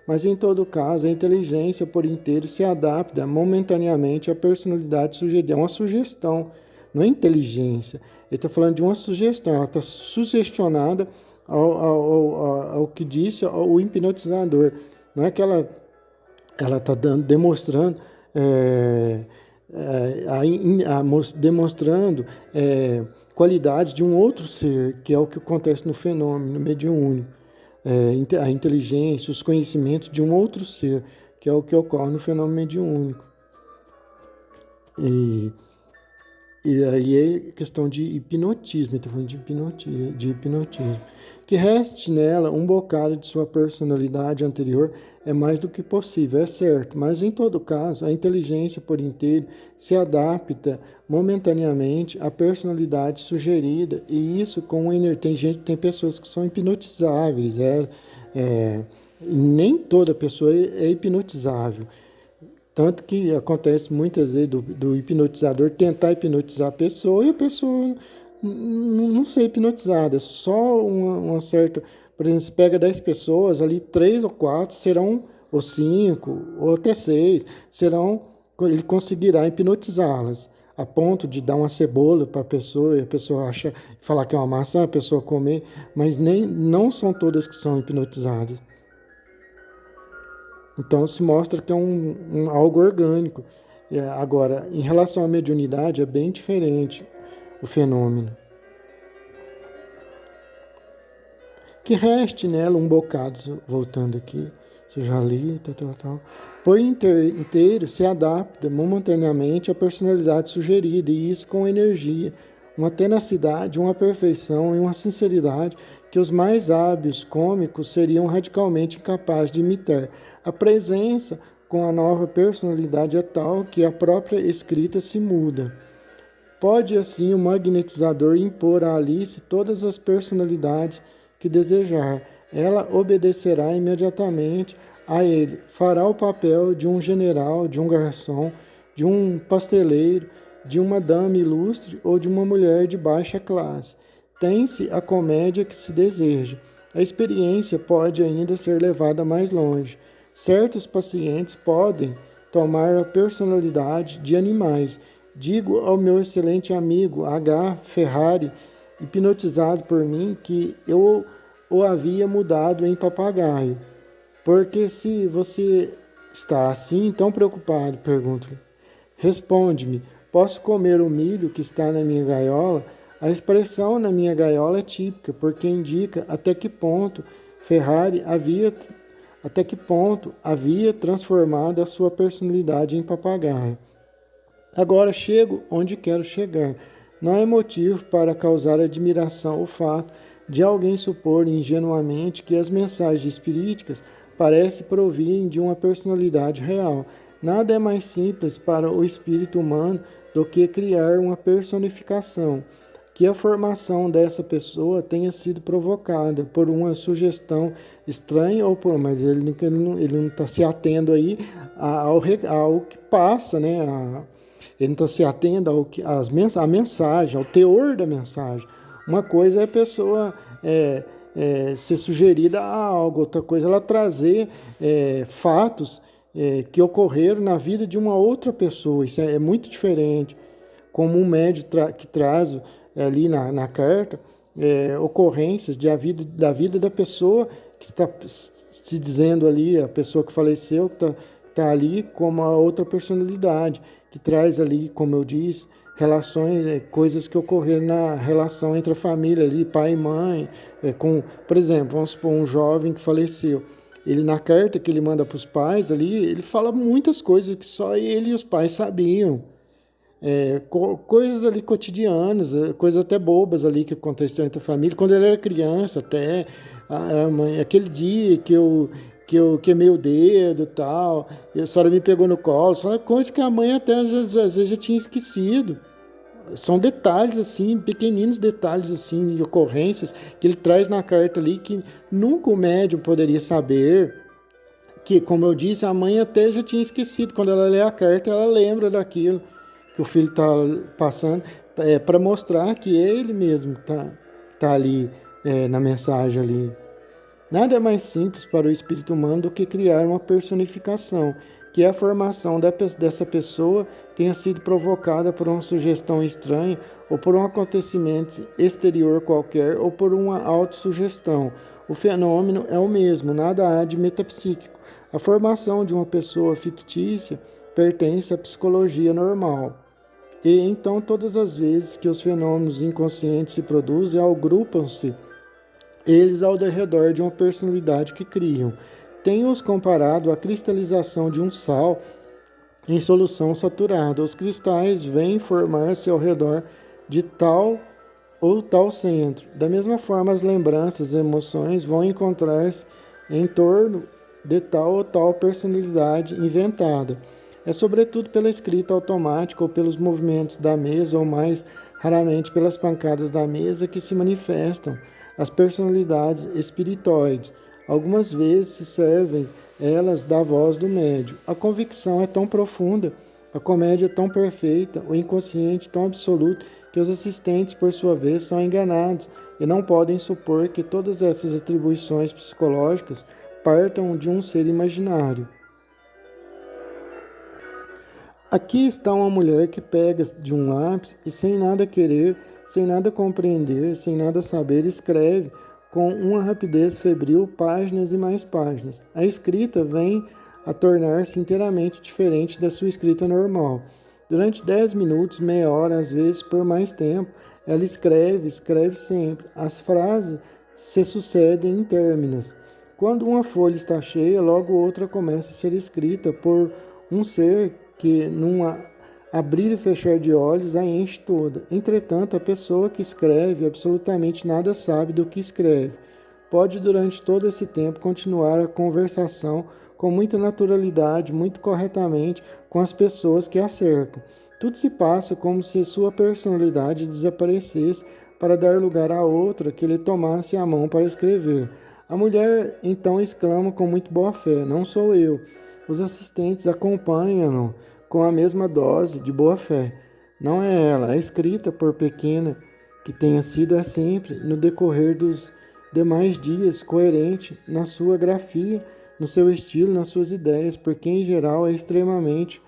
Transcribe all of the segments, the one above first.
mas em todo caso, a inteligência por inteiro se adapta momentaneamente à personalidade sugerida. É uma sugestão, não é inteligência. Ele está falando de uma sugestão, ela está sugestionada ao que disse o hipnotizador. Não é que ela está demonstrando, é, demonstrando qualidades de um outro ser, que é o que acontece no fenômeno mediúnico. A inteligência, os conhecimentos de um outro ser, que é o que ocorre no fenômeno mediúnico. E, e aí é questão de hipnotismo, estou falando de hipnotismo. Que reste nela um bocado de sua personalidade anterior é mais do que possível, é certo, mas em todo caso, a inteligência por inteiro se adapta momentaneamente à personalidade sugerida, e isso com tem pessoas que são hipnotizáveis, nem toda pessoa é hipnotizável. Tanto que acontece muitas vezes do hipnotizador tentar hipnotizar a pessoa e a pessoa não ser hipnotizada. É só uma certa. Por exemplo, se pega 10 pessoas, ali 3 ou 4 serão, ou 5, ou até 6, serão. Ele conseguirá hipnotizá-las. A ponto de dar uma cebola para a pessoa e a pessoa falar que é uma maçã, a pessoa comer, mas não são todas que são hipnotizadas. Então se mostra que é algo orgânico. Agora, em relação à mediunidade, é bem diferente o fenômeno. Que reste nela um bocado, voltando aqui, você já li, tal. Por inteiro se adapta momentaneamente à personalidade sugerida, e isso com energia, uma tenacidade, uma perfeição e uma sinceridade que os mais hábeis cômicos seriam radicalmente incapazes de imitar. A presença com a nova personalidade é tal que a própria escrita se muda. Pode assim o magnetizador impor a Alice todas as personalidades que desejar. Ela obedecerá imediatamente a ele. Fará o papel de um general, de um garçom, de um pasteleiro, de uma dama ilustre ou de uma mulher de baixa classe. Tem-se a comédia que se deseja. A experiência pode ainda ser levada mais longe. Certos pacientes podem tomar a personalidade de animais. Digo ao meu excelente amigo H. Ferrari, hipnotizado por mim, que eu o havia mudado em papagaio. Porque se você está assim tão preocupado, pergunto-lhe. Responde-me, posso comer o milho que está na minha gaiola? A expressão na minha gaiola é típica, porque indica até que ponto havia transformado a sua personalidade em papagaio. Agora chego onde quero chegar. Não é motivo para causar admiração o fato de alguém supor ingenuamente que as mensagens espíriticas parecem provirem de uma personalidade real. Nada é mais simples para o espírito humano do que criar uma personificação. Que a formação dessa pessoa tenha sido provocada por uma sugestão estranha ou por, mas ele não está se atendo aí ao que passa, né? Ele não está se atendo à mensagem, ao teor da mensagem. Uma coisa é a pessoa ser sugerida a algo, outra coisa é ela trazer fatos que ocorreram na vida de uma outra pessoa. Isso é muito diferente. Como um médium que traz ali na carta ocorrências da vida da pessoa que está se dizendo ali, a pessoa que faleceu, que está ali como a outra personalidade, que traz ali, como eu disse, relações, coisas que ocorreram na relação entre a família ali, pai e mãe, por exemplo, vamos supor um jovem que faleceu. Ele, na carta que ele manda para os pais ali, ele fala muitas coisas que só ele e os pais sabiam. Coisas ali cotidianas, coisas até bobas ali que aconteceu entre a família. Quando ele era criança, até a mãe, aquele dia que eu queimei o dedo e tal, e a senhora me pegou no colo, são coisas que a mãe até às vezes já tinha esquecido. São detalhes assim, pequeninos detalhes assim, de ocorrências que ele traz na carta ali que nunca o médium poderia saber. Que, como eu disse, a mãe até já tinha esquecido. Quando ela lê a carta, ela lembra daquilo que o filho está passando, para mostrar que ele mesmo tá ali na mensagem ali. Nada é mais simples para o espírito humano do que criar uma personificação, que a formação dessa pessoa tenha sido provocada por uma sugestão estranha, ou por um acontecimento exterior qualquer, ou por uma autossugestão. O fenômeno é o mesmo, nada há de metapsíquico. A formação de uma pessoa fictícia pertence à psicologia normal. E então, todas as vezes que os fenômenos inconscientes se produzem, agrupam-se eles ao redor de uma personalidade que criam. Tenho-os comparado à cristalização de um sal em solução saturada. Os cristais vêm formar-se ao redor de tal ou tal centro. Da mesma forma, as lembranças e emoções vão encontrar-se em torno de tal ou tal personalidade inventada. É sobretudo pela escrita automática ou pelos movimentos da mesa, ou mais raramente pelas pancadas da mesa, que se manifestam as personalidades espiritoides. Algumas vezes se servem elas da voz do médium. A convicção é tão profunda, a comédia é tão perfeita, o inconsciente tão absoluto, que os assistentes, por sua vez, são enganados e não podem supor que todas essas atribuições psicológicas partam de um ser imaginário. Aqui está uma mulher que pega de um lápis e, sem nada querer, sem nada compreender, sem nada saber, escreve com uma rapidez febril páginas e mais páginas. A escrita vem a tornar-se inteiramente diferente da sua escrita normal. Durante 10 minutos, meia hora, às vezes por mais tempo, ela escreve sempre. As frases se sucedem intérminas. Quando uma folha está cheia, logo outra começa a ser escrita por um ser que, num abrir e fechar de olhos, a enche toda. Entretanto, a pessoa que escreve absolutamente nada sabe do que escreve. Pode, durante todo esse tempo, continuar a conversação com muita naturalidade, muito corretamente, com as pessoas que a cercam. Tudo se passa como se sua personalidade desaparecesse para dar lugar a outra que lhe tomasse a mão para escrever. A mulher então exclama com muito boa fé: "Não sou eu." Os assistentes acompanham-no com a mesma dose de boa fé. Não é ela. A escrita, por pequena que tenha sido, é sempre, no decorrer dos demais dias, coerente na sua grafia, no seu estilo, nas suas ideias, porque em geral é extremamente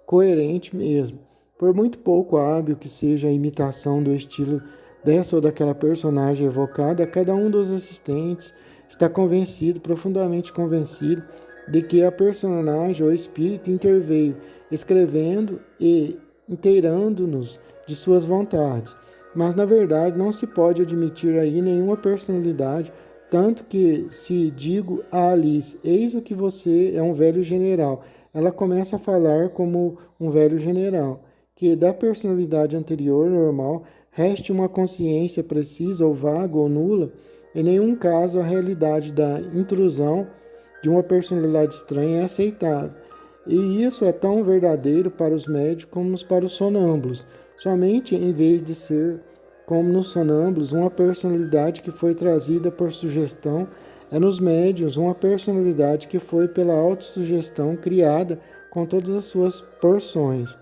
coerente mesmo. Por muito pouco hábil que seja a imitação do estilo dessa ou daquela personagem evocada, cada um dos assistentes está convencido, profundamente convencido, de que a personagem ou espírito interveio, escrevendo e inteirando-nos de suas vontades. Mas, na verdade, não se pode admitir aí nenhuma personalidade, tanto que, se digo a Alice: "Eis o que você é, um velho general", ela começa a falar como um velho general. Que da personalidade anterior, normal, reste uma consciência precisa ou vaga ou nula, em nenhum caso a realidade da intrusão de uma personalidade estranha é aceitável. E isso é tão verdadeiro para os médios como para os sonâmbulos. Somente em vez de ser, como nos sonâmbulos, uma personalidade que foi trazida por sugestão, é nos médiuns uma personalidade que foi pela autossugestão criada com todas as suas porções.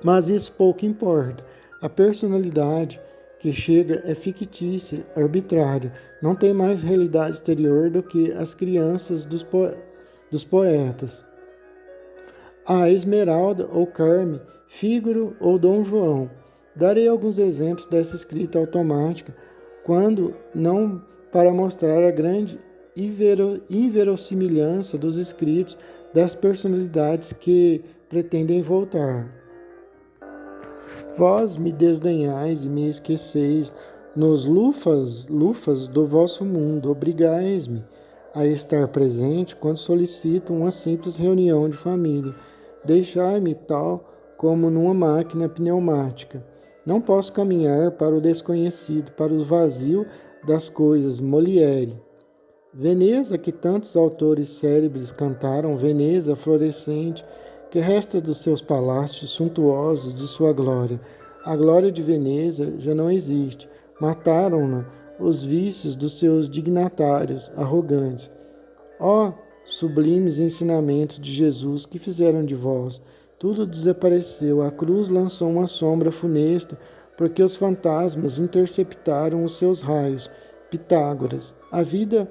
Mas isso pouco importa. A personalidade que chega é fictícia, arbitrária, não tem mais realidade exterior do que as crianças dos poetas. A Esmeralda ou Carme, Fígaro ou Dom João. Darei alguns exemplos dessa escrita automática, quando não para mostrar a grande inverossimilhança dos escritos das personalidades que pretendem voltar. Vós me desdenhais e me esqueceis nos lufas do vosso mundo. Obrigais-me a estar presente quando solicito uma simples reunião de família. Deixai-me tal como numa máquina pneumática. Não posso caminhar para o desconhecido, para o vazio das coisas. Molière. Veneza, que tantos autores célebres cantaram, Veneza florescente, que resta dos seus palácios suntuosos de sua glória. A glória de Veneza já não existe. Mataram-na os vícios dos seus dignatários arrogantes. Ó sublimes ensinamentos de Jesus, que fizeram de vós? Tudo desapareceu. A cruz lançou uma sombra funesta, porque os fantasmas interceptaram os seus raios. Pitágoras. A vida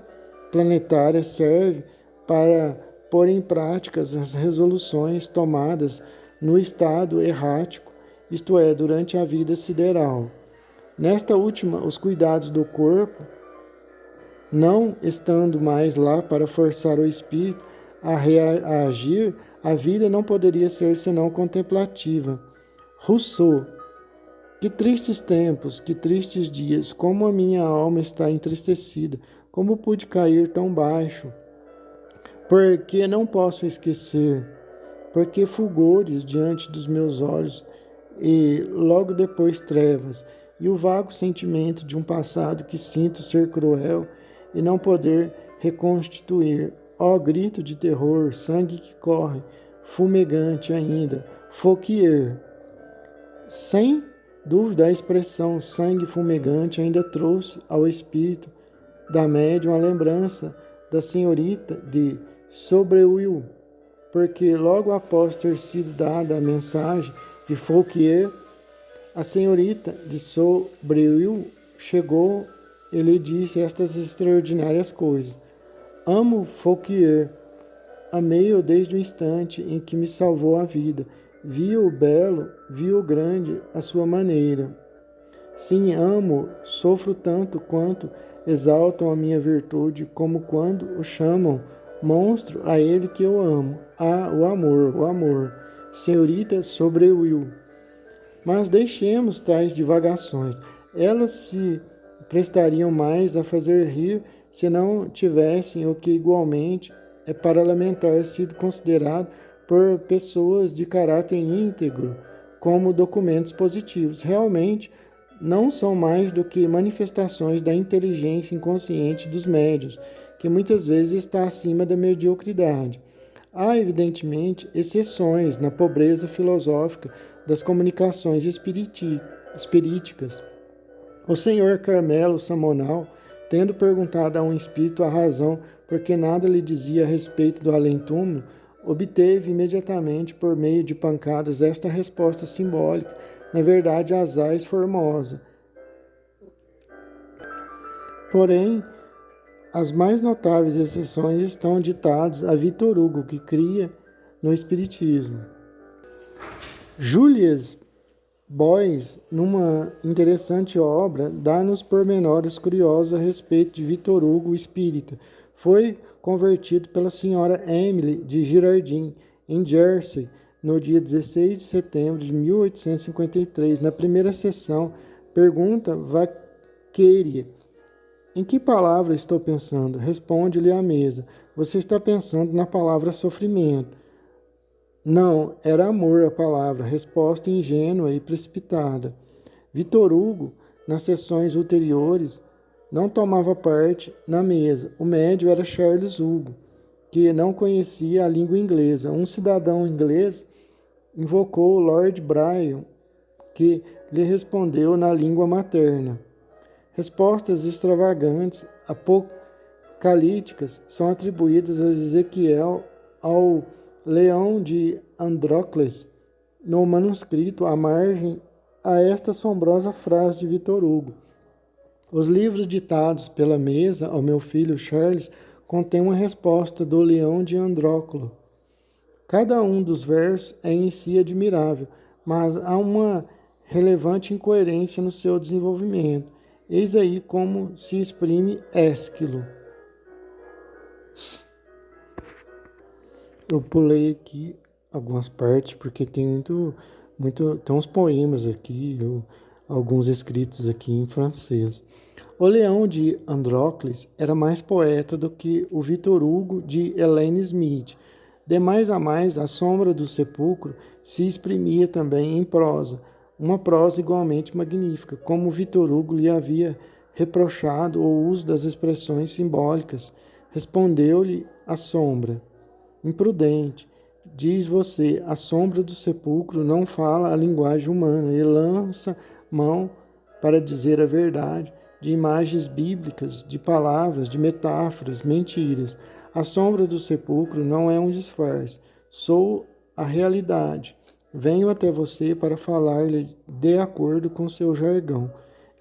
planetária serve para pôr em prática as resoluções tomadas no estado errático, isto é, durante a vida sideral. Nesta última, os cuidados do corpo, não estando mais lá para forçar o espírito a agir, a vida não poderia ser senão contemplativa. Rousseau. Que tristes tempos, que tristes dias, como a minha alma está entristecida, como pude cair tão baixo? Porque não posso esquecer, porque fulgores diante dos meus olhos e logo depois trevas, e o vago sentimento de um passado que sinto ser cruel e não poder reconstituir. Ó grito de terror, sangue que corre, fumegante ainda, Fouquier. Sem dúvida, a expressão sangue fumegante ainda trouxe ao espírito da médium a lembrança da senhorita de Sobreuil, porque logo após ter sido dada a mensagem de Fouquier, a senhorita de Sobreuil chegou e lhe disse estas extraordinárias coisas. Amo Fouquier, amei-o desde o instante em que me salvou a vida. Vi-o belo, vi-o grande à sua maneira. Sim, amo, sofro tanto quanto exaltam a minha virtude, como quando o chamam monstro a ele que eu amo. Ah, o amor. Senhorita Sobreuil. Mas deixemos tais divagações. Elas se prestariam mais a fazer rir se não tivessem o que igualmente é para lamentar sido considerado por pessoas de caráter íntegro como documentos positivos. Realmente, não são mais do que manifestações da inteligência inconsciente dos médiuns, que muitas vezes está acima da mediocridade. Há, evidentemente, exceções na pobreza filosófica das comunicações espiríticas. O senhor Carmelo Samonal, tendo perguntado a um espírito a razão por que nada lhe dizia a respeito do além-túmulo, obteve imediatamente, por meio de pancadas, esta resposta simbólica, na verdade, asaz formosa. Porém, as mais notáveis exceções estão ditadas a Victor Hugo, que cria no Espiritismo. Julius Boyce, numa interessante obra, dá-nos pormenores curiosos a respeito de Victor Hugo, o espírita. Foi convertido pela senhora Emily de Girardin, em Jersey, no dia 16 de setembro de 1853. Na primeira sessão, pergunta Vaqueria: em que palavra estou pensando? Responde-lhe a mesa: você está pensando na palavra sofrimento. Não, era amor a palavra, resposta ingênua e precipitada. Victor Hugo, nas sessões ulteriores, não tomava parte na mesa. O médio era Charles Hugo, que não conhecia a língua inglesa. Um cidadão inglês invocou Lord Byron, que lhe respondeu na língua materna. Respostas extravagantes, apocalípticas, são atribuídas a Ezequiel, ao Leão de Andrócles, no manuscrito à margem a esta assombrosa frase de Victor Hugo. Os livros ditados pela mesa ao meu filho Charles contêm uma resposta do Leão de Andróclo. Cada um dos versos é em si admirável, mas há uma relevante incoerência no seu desenvolvimento. Eis aí como se exprime Ésquilo. Eu pulei aqui algumas partes porque tem tem uns poemas aqui, alguns escritos aqui em francês. O Leão de Andrócles era mais poeta do que o Victor Hugo de Helen Smith. De mais a mais, a sombra do sepulcro se exprimia também em prosa, uma prosa igualmente magnífica, como Victor Hugo lhe havia reprochado o uso das expressões simbólicas. Respondeu-lhe a sombra: imprudente, diz você, a sombra do sepulcro não fala a linguagem humana e lança mão, para dizer a verdade, de imagens bíblicas, de palavras, de metáforas, mentiras. A sombra do sepulcro não é um disfarce, sou a realidade. Venho até você para falar-lhe de acordo com seu jargão,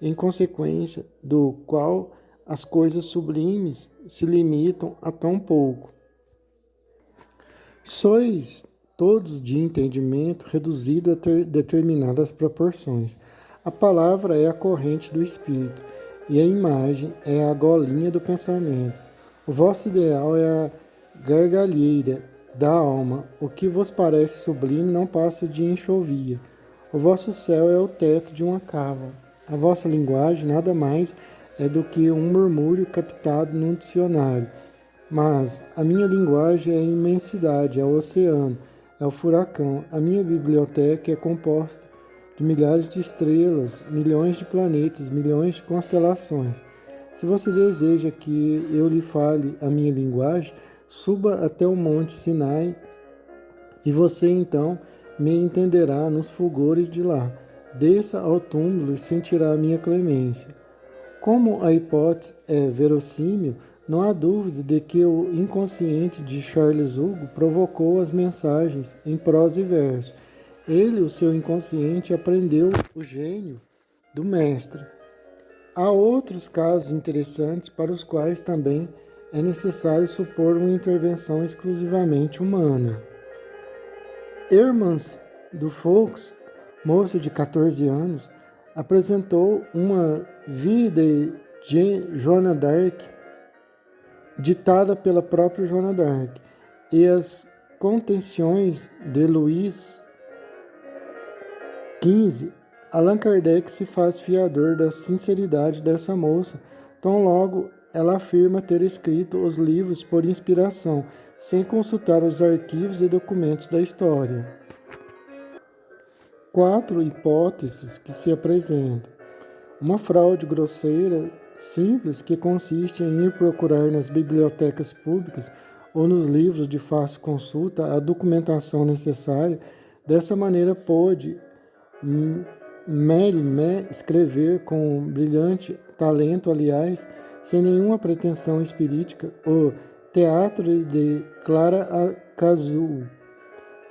em consequência do qual as coisas sublimes se limitam a tão pouco. Sois todos de entendimento reduzido a ter determinadas proporções. A palavra é a corrente do espírito, e a imagem é a golinha do pensamento. O vosso ideal é a gargalheira da alma. O que vos parece sublime não passa de enxovia. O vosso céu é o teto de uma cava. A vossa linguagem nada mais é do que um murmúrio captado num dicionário. Mas a minha linguagem é a imensidade, é o oceano, é o furacão. A minha biblioteca é composta de milhares de estrelas, milhões de planetas, milhões de constelações. Se você deseja que eu lhe fale a minha linguagem, suba até o monte Sinai e você então me entenderá nos fulgores de lá. Desça ao túmulo e sentirá a minha clemência. Como a hipótese é verossímil, não há dúvida de que o inconsciente de Charles Hugo provocou as mensagens em prosa e verso. Ele, o seu inconsciente, aprendeu o gênio do mestre. Há outros casos interessantes para os quais também é necessário supor uma intervenção exclusivamente humana. Hermans do Fox, moço de 14 anos, apresentou uma Vie de Joana d'Arc, ditada pela própria Joana d'Arc, e as contenções de Luís XV. Allan Kardec se faz fiador da sinceridade dessa moça, tão logo ela afirma ter escrito os livros por inspiração, sem consultar os arquivos e documentos da história. 4 hipóteses que se apresentam. Uma fraude grosseira, simples, que consiste em ir procurar nas bibliotecas públicas ou nos livros de fácil consulta a documentação necessária. Dessa maneira pôde Mérimée escrever com brilhante talento, aliás, sem nenhuma pretensão espirítica, o Teatro de Clara Cazou.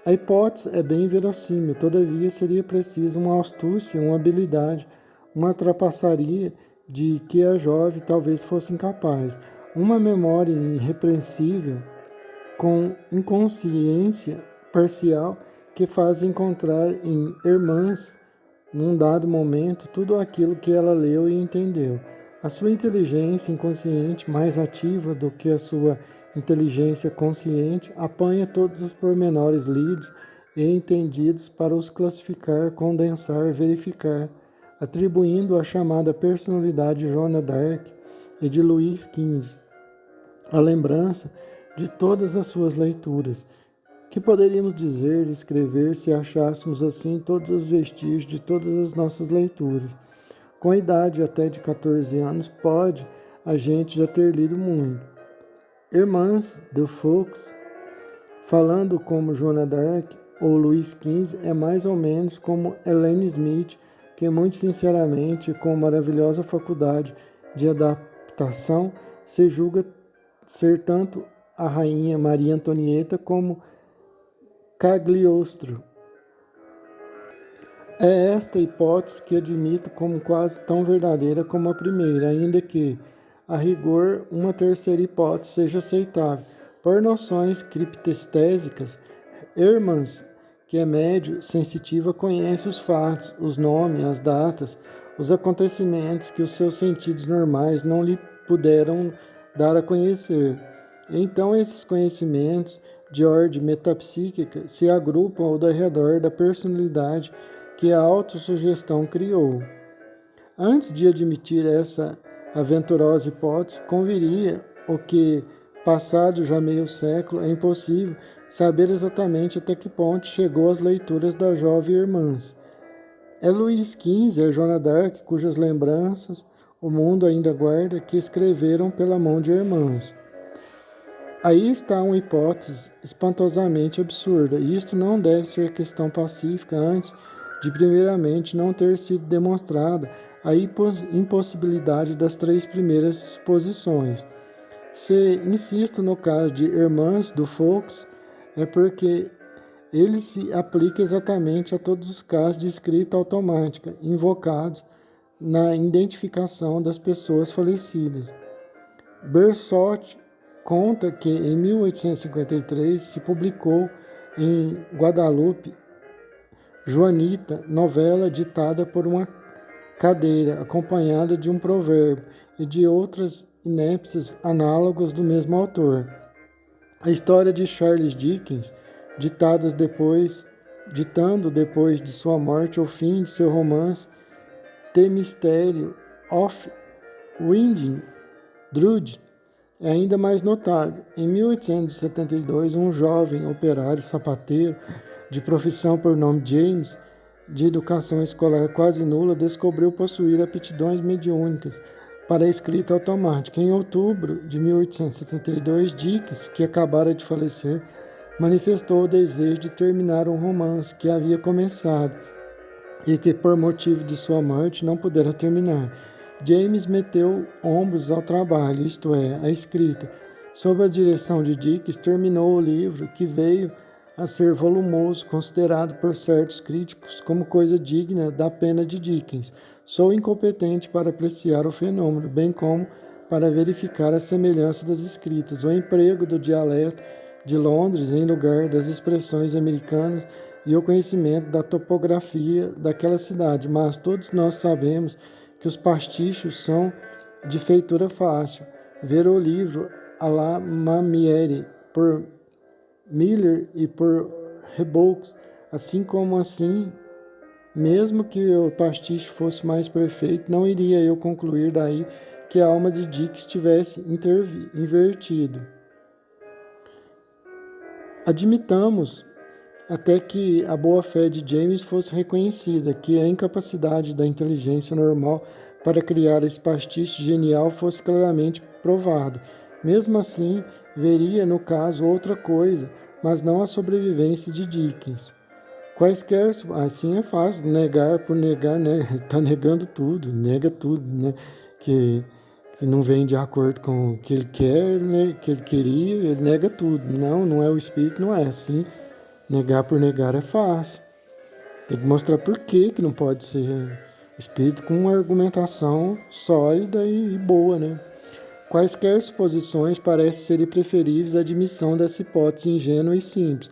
A hipótese é bem verossímil, todavia seria preciso uma astúcia, uma habilidade, uma trapaçaria de que a jovem talvez fosse incapaz, uma memória irrepreensível, com inconsciência parcial, que faz encontrar em Hermans, num dado momento, tudo aquilo que ela leu e entendeu. A sua inteligência inconsciente, mais ativa do que a sua inteligência consciente, apanha todos os pormenores lidos e entendidos para os classificar, condensar, verificar, atribuindo a chamada personalidade de Joana d'Arc e de Luís XV a lembrança de todas as suas leituras. Que poderíamos dizer e escrever se achássemos assim todos os vestígios de todas as nossas leituras? Com a idade até de 14 anos, pode a gente já ter lido muito. Hermans de Fox, falando como Joana d'Arc ou Luís XV, é mais ou menos como Ellen Smith, que muito sinceramente, com maravilhosa faculdade de adaptação, se julga ser tanto a rainha Maria Antonieta como Cagliostro. É esta hipótese que admito como quase tão verdadeira como a primeira, ainda que, a rigor, uma terceira hipótese seja aceitável. Por noções criptestésicas, Hermans, que é médio, sensitiva, conhece os fatos, os nomes, as datas, os acontecimentos que os seus sentidos normais não lhe puderam dar a conhecer. Então, esses conhecimentos, de ordem metapsíquica, se agrupam ao redor da personalidade que a autossugestão criou. Antes de admitir essa aventurosa hipótese, conviria o que, passado já meio século, é impossível saber exatamente até que ponto chegou as leituras da jovem Hermans. É Luís XV e Joana d'Arc, cujas lembranças o mundo ainda guarda, que escreveram pela mão de Hermans. Aí está uma hipótese espantosamente absurda, e isto não deve ser questão pacífica antes de primeiramente não ter sido demonstrada a impossibilidade das 3 primeiras suposições. Se insisto no caso de Hermans do Fox, é porque ele se aplica exatamente a todos os casos de escrita automática invocados na identificação das pessoas falecidas. Bersot conta que em 1853 se publicou em Guadalupe Joanita, novela ditada por uma cadeira, acompanhada de um provérbio e de outras inépcias análogas do mesmo autor. A história de Charles Dickens, ditando depois de sua morte o fim de seu romance The Mystery of Winding Druid, é ainda mais notável. Em 1872, um jovem operário sapateiro de profissão por nome James, de educação escolar quase nula, descobriu possuir aptidões mediúnicas para a escrita automática. Em outubro de 1872, Dickens, que acabara de falecer, manifestou o desejo de terminar um romance que havia começado e que, por motivo de sua morte, não pudera terminar. James meteu ombros ao trabalho, isto é, à escrita. Sob a direção de Dickens, terminou o livro, que veio a ser volumoso, considerado por certos críticos como coisa digna da pena de Dickens. Sou incompetente para apreciar o fenômeno, bem como para verificar a semelhança das escritas, o emprego do dialeto de Londres em lugar das expressões americanas e o conhecimento da topografia daquela cidade, mas todos nós sabemos que os pastichos são de feitura fácil. Ver o livro à la Mamiere, por Miller e por Rebouças, assim, mesmo que o pastiche fosse mais perfeito, não iria eu concluir daí que a alma de Dick tivesse invertido. Admitamos até que a boa-fé de James fosse reconhecida, que a incapacidade da inteligência normal para criar esse pastiche genial fosse claramente provada. Mesmo assim, veria no caso outra coisa, mas não a sobrevivência de Dickens. Quaisquer, assim é fácil, negar por negar, né? Está negando tudo, nega tudo, né? Que não vem de acordo com o que ele quer, né? Que ele queria, ele nega tudo. Não é o espírito, não é assim. Negar por negar é fácil. Tem que mostrar por que não pode ser espírito com uma argumentação sólida e boa, né? Quaisquer suposições parecem serem preferíveis à admissão dessa hipótese ingênua e simples,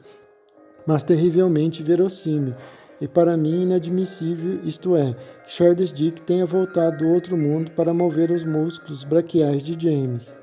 mas terrivelmente verossímil, e para mim inadmissível, isto é, que Charles Dickens tenha voltado do outro mundo para mover os músculos braquiais de James.